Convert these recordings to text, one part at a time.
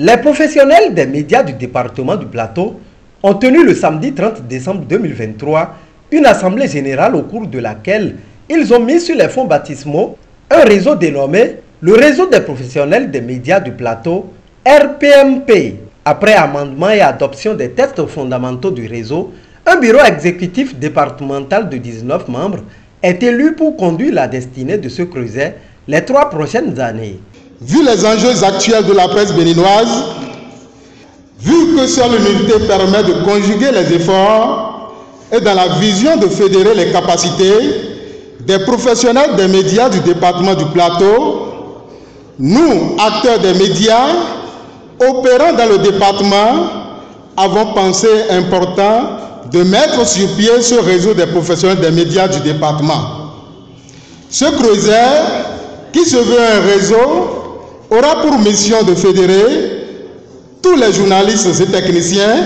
Les professionnels des médias du département du Plateau ont tenu le samedi 30 décembre 2023 une assemblée générale au cours de laquelle ils ont mis sur les fonds baptismaux un réseau dénommé le Réseau des professionnels des médias du Plateau, RPMP. Après amendement et adoption des textes fondamentaux du réseau, un bureau exécutif départemental de 19 membres est élu pour conduire la destinée de ce creuset les 3 prochaines années. Vu les enjeux actuels de la presse béninoise, vu que seule l'unité permet de conjuguer les efforts et dans la vision de fédérer les capacités des professionnels des médias du département du Plateau, nous, acteurs des médias, opérant dans le département, avons pensé important de mettre sur pied ce réseau des professionnels des médias du département. Ce creuset, qui se veut un réseau, aura pour mission de fédérer tous les journalistes et techniciens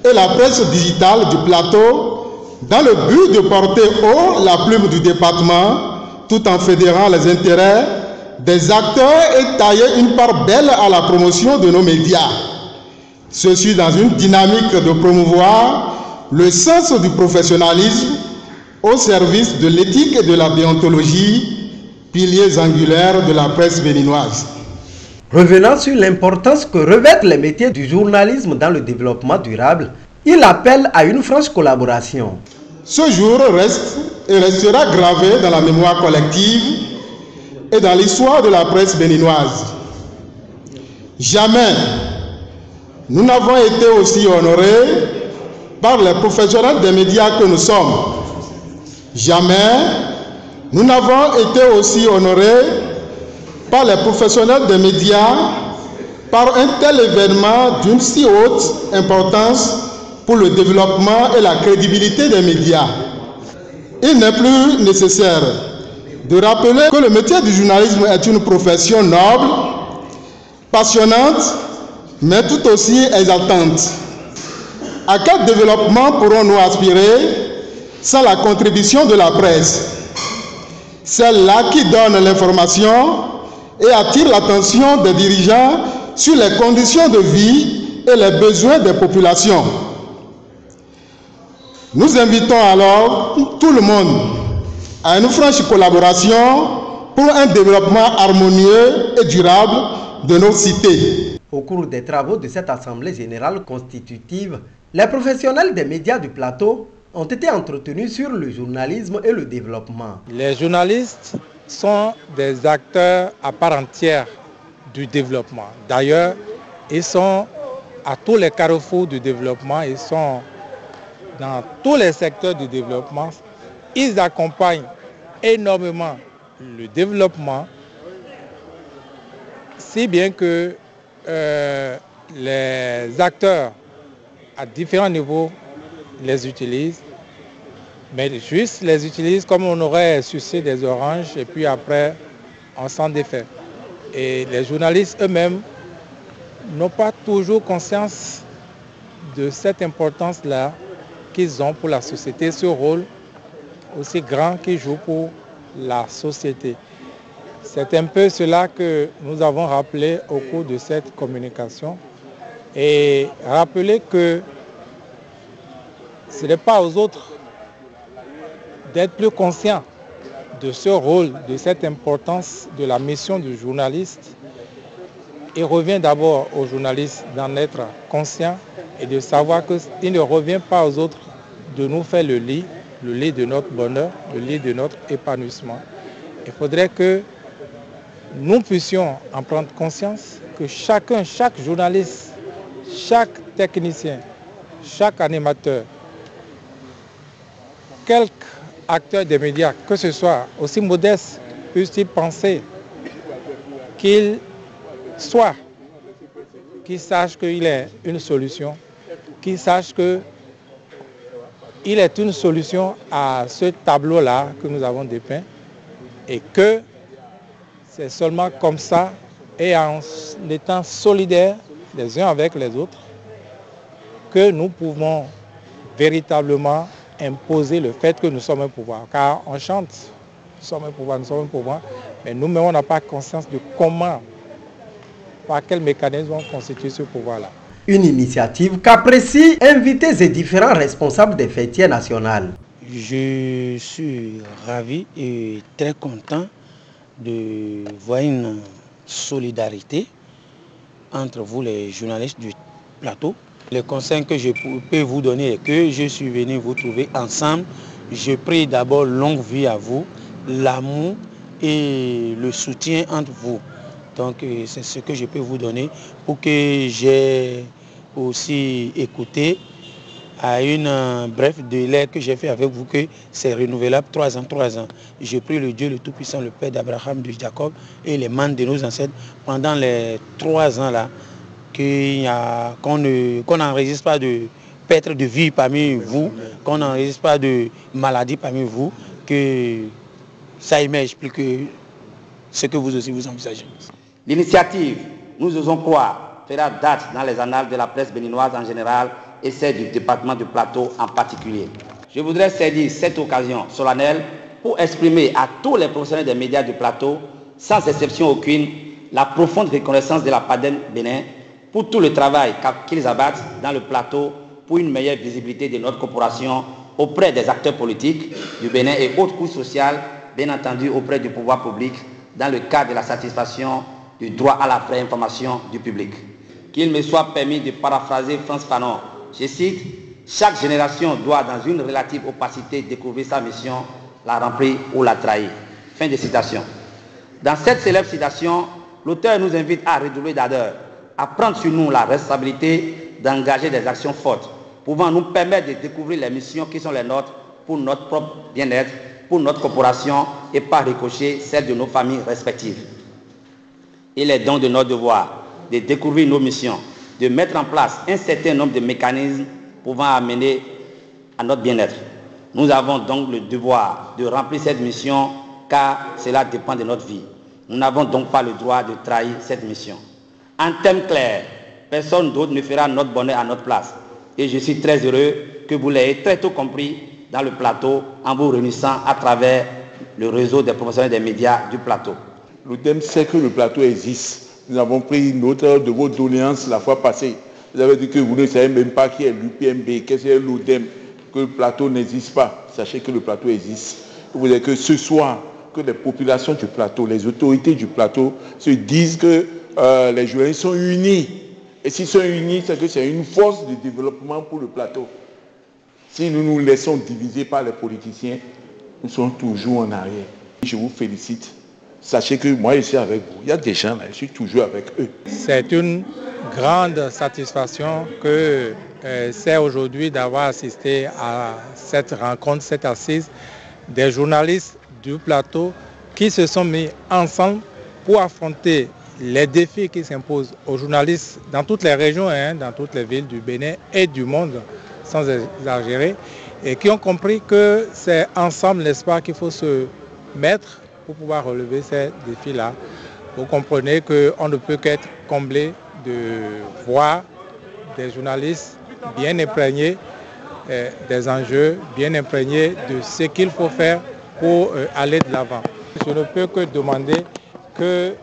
et la presse digitale du Plateau dans le but de porter haut la plume du département tout en fédérant les intérêts des acteurs et tailler une part belle à la promotion de nos médias. Ceci dans une dynamique de promouvoir le sens du professionnalisme au service de l'éthique et de la déontologie, piliers angulaires de la presse béninoise. Revenant sur l'importance que revêtent les métiers du journalisme dans le développement durable, il appelle à une franche collaboration. Ce jour reste et restera gravé dans la mémoire collective et dans l'histoire de la presse béninoise. Jamais nous n'avons été aussi honorés par les professionnels des médias que nous sommes. Jamais nous n'avons été aussi honorés par les professionnels des médias par un tel événement d'une si haute importance pour le développement et la crédibilité des médias. Il n'est plus nécessaire de rappeler que le métier du journalisme est une profession noble, passionnante, mais tout aussi exaltante. À quel développement pourrons-nous aspirer sans la contribution de la presse, celle-là qui donne l'information et attire l'attention des dirigeants sur les conditions de vie et les besoins des populations. Nous invitons alors tout le monde à une franche collaboration pour un développement harmonieux et durable de nos cités. Au cours des travaux de cette assemblée générale constitutive, les professionnels des médias du Plateau ont été entretenus sur le journalisme et le développement. Les journalistes sont des acteurs à part entière du développement. D'ailleurs, ils sont à tous les carrefours du développement, ils sont dans tous les secteurs du développement. Ils accompagnent énormément le développement, si bien que les acteurs à différents niveaux les utilisent, mais juste les utilisent comme on aurait sucé des oranges et puis après on s'en défait. Et les journalistes eux-mêmes n'ont pas toujours conscience de cette importance-là qu'ils ont pour la société, ce rôle aussi grand qu'ils jouent pour la société. C'est un peu cela que nous avons rappelé au cours de cette communication et rappeler que ce n'est pas aux autres d'être plus conscients de ce rôle, de cette importance de la mission du journaliste. Il revient d'abord aux journalistes d'en être conscients et de savoir qu'il ne revient pas aux autres de nous faire le lit de notre bonheur, le lit de notre épanouissement. Il faudrait que nous puissions en prendre conscience, que chacun, chaque journaliste, chaque technicien, chaque animateur, quelque acteur des médias, que ce soit aussi modeste, puisse-t-il penser qu'il soit, qu'il sache qu'il est une solution, qu'il sache qu'il est une solution à ce tableau-là que nous avons dépeint et que c'est seulement comme ça et en étant solidaires les uns avec les autres que nous pouvons véritablement imposer le fait que nous sommes un pouvoir. Car on chante, nous sommes un pouvoir, mais nous-mêmes on n'a pas conscience de comment par quel mécanisme on constitue ce pouvoir-là. Une initiative qu'apprécient invités et différents responsables des fêtières nationales. Je suis ravi et très content de voir une solidarité entre vous les journalistes du plateau. Le conseil que je peux vous donner est que je suis venu vous trouver ensemble. Je prie d'abord longue vie à vous, l'amour et le soutien entre vous. Donc c'est ce que je peux vous donner pour que j'ai aussi écouté à une bref délai que j'ai fait avec vous que c'est renouvelable 3 ans, 3 ans. Je prie le Dieu le Tout-Puissant, le Père d'Abraham, de Jacob et les membres de nos ancêtres pendant les 3 ans là, qu'on n'enregistre pas de perte de vie parmi vous, qu'on n'enregistre pas de maladie parmi vous, que ça émerge plus que ce que vous aussi vous envisagez. L'initiative, nous osons croire, fera date dans les annales de la presse béninoise en général et celle du département du Plateau en particulier. Je voudrais saisir cette occasion solennelle pour exprimer à tous les professionnels des médias du Plateau, sans exception aucune, la profonde reconnaissance de la PADEN Bénin pour tout le travail qu'ils abattent dans le Plateau pour une meilleure visibilité de notre corporation auprès des acteurs politiques du Bénin et autres couches sociales, bien entendu auprès du pouvoir public, dans le cadre de la satisfaction du droit à la vraie information du public. Qu'il me soit permis de paraphraser Frantz Fanon. Je cite, « Chaque génération doit, dans une relative opacité, découvrir sa mission, la remplir ou la trahir. » Fin de citation. Dans cette célèbre citation, l'auteur nous invite à redoubler d'ardeur, à prendre sur nous la responsabilité d'engager des actions fortes, pouvant nous permettre de découvrir les missions qui sont les nôtres pour notre propre bien-être, pour notre corporation et par ricochet celle de nos familles respectives. Il est donc de notre devoir de découvrir nos missions, de mettre en place un certain nombre de mécanismes pouvant amener à notre bien-être. Nous avons donc le devoir de remplir cette mission car cela dépend de notre vie. Nous n'avons donc pas le droit de trahir cette mission. En termes clairs, personne d'autre ne fera notre bonheur à notre place. Et je suis très heureux que vous l'ayez très tôt compris dans le plateau en vous réunissant à travers le réseau des professionnels des médias du plateau. L'ODEM sait que le plateau existe. Nous avons pris note de vos doléances la fois passée. Vous avez dit que vous ne savez même pas qui est l'UPMB, qu'est-ce que c'est l'ODEM, que le plateau n'existe pas. Sachez que le plateau existe. Vous voulez que ce soir, que les populations du plateau, les autorités du plateau se disent que les journalistes sont unis. Et s'ils sont unis, c'est que c'est une force de développement pour le plateau. Si nous nous laissons diviser par les politiciens, nous sommes toujours en arrière. Je vous félicite. Sachez que moi, je suis avec vous. Il y a des gens là, je suis toujours avec eux. C'est une grande satisfaction que c'est aujourd'hui d'avoir assisté à cette rencontre, cette assise des journalistes du plateau qui se sont mis ensemble pour affronter les défis qui s'imposent aux journalistes dans toutes les régions, dans toutes les villes du Bénin et du monde, sans exagérer, et qui ont compris que c'est ensemble, n'est-ce pas, qu'il faut se mettre pour pouvoir relever ces défis-là. Vous comprenez qu'on ne peut qu'être comblé de voir des journalistes bien imprégnés des enjeux, bien imprégnés de ce qu'il faut faire pour aller de l'avant. Je ne peux que demander que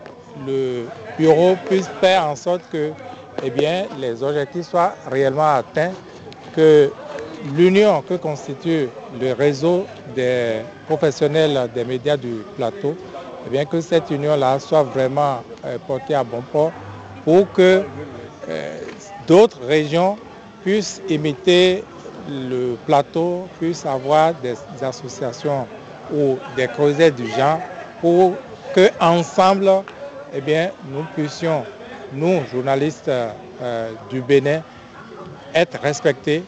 le bureau puisse faire en sorte que les objectifs soient réellement atteints, que l'union que constitue le réseau des professionnels des médias du plateau, que cette union-là soit vraiment portée à bon port pour que d'autres régions puissent imiter le plateau, puissent avoir des associations ou des creusets du genre pour qu'ensemble, nous puissions, nous, journalistes du Bénin, être respectés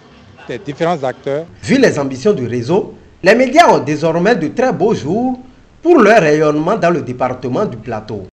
des différents acteurs. Vu les ambitions du réseau, les médias ont désormais de très beaux jours pour leur rayonnement dans le département du Plateau.